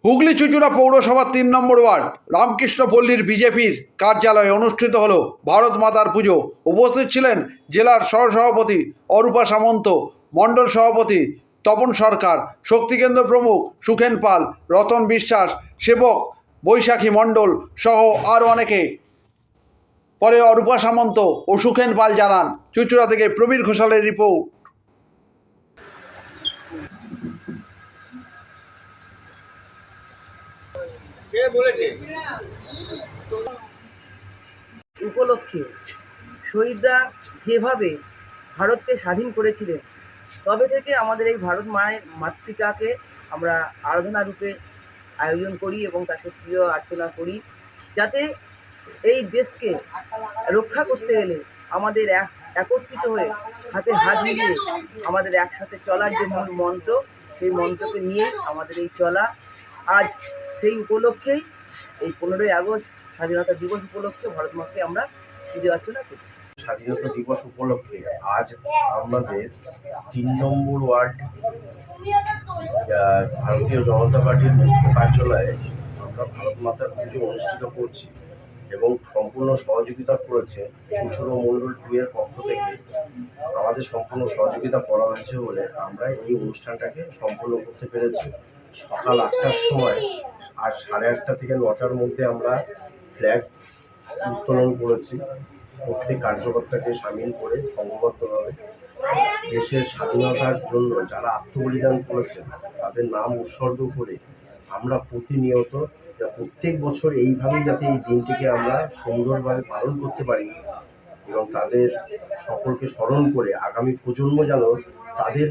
হুগলি চুঁচুড়া পৌরসভার ৩ নম্বর ওয়ার্ড রামকৃষ্ণপল্লীর বিজেপির কার্যালয়ে অনুষ্ঠিত হলো ভারত মাতার পুজো। উপস্থিত ছিলেন জেলার সহসভাপতি অরূপা সামন্ত, মণ্ডল সভাপতি তপন সরকার, শক্তিকেন্দ্র প্রমুখ সুখেন পাল, রতন বিশ্বাস, সেবক বৈশাখী মণ্ডল সহ আরও অনেকে। পরে অরূপা সামন্ত ও সুখেন পাল জানান। চুঁচুড়া থেকে প্রবীর ঘোষালের রিপোর্ট। উপলক্ষে শহীদরা যেভাবে ভারতকে স্বাধীন করেছিলেন, তবে থেকে আমাদের এই ভারত মায়ের মাতৃকাকে আমরা আরাধনা রূপে আয়োজন করি এবং তাকে প্রিয় অর্চনা করি, যাতে এই দেশকে রক্ষা করতে গেলে আমাদের একত্রিত হয়ে হাতে হাত মিলিয়ে আমাদের একসাথে চলার যে মূল মন্ত্র, সেই মন্ত্রকে নিয়ে আমাদের এই চলা। আজ সেই উপলক্ষেই এই 15ই আগস্ট স্বাধীনতা দিবস উপলক্ষে ভারত মাকে আমরা পুজো অর্চনা করছি। স্বাধীনতা দিবস উপলক্ষে আজ আমাদের ৩ নম্বর ওয়ার্ড ভারতীয় জনতা পার্টির মুখ্য কার্যালয়ে আমরা ভারত মাতার পুজো অনুষ্ঠিত করছি এবং সম্পূর্ণ সহযোগিতা করেছে চুঁচুড়া মণ্ডল 2 এর পক্ষ থেকে। আমাদের সম্পূর্ণ সহযোগিতা করা হয়েছে বলে আমরা এই অনুষ্ঠানটাকে সম্পূর্ণ করতে পেরেছি। সকাল 8টার সময় আর 8:30 থেকে 9টার মধ্যে আমরা ফ্ল্যাগ উত্তোলন করেছি। প্রত্যেক কার্যকর্তাকে সামিল করে সংঘবদ্ধভাবে দেশের স্বাধীনতার জন্য যারা আত্মবলিদান করেছেন তাদের নাম উৎসর্গ করে আমরা প্রতিনিয়ত প্রত্যেক বছর এইভাবেই যাতে এই দিনটিকে আমরা সুন্দরভাবে পালন করতে পারি এবং তাদের সকলকে স্মরণ করে আগামী প্রজন্ম যেন তাদের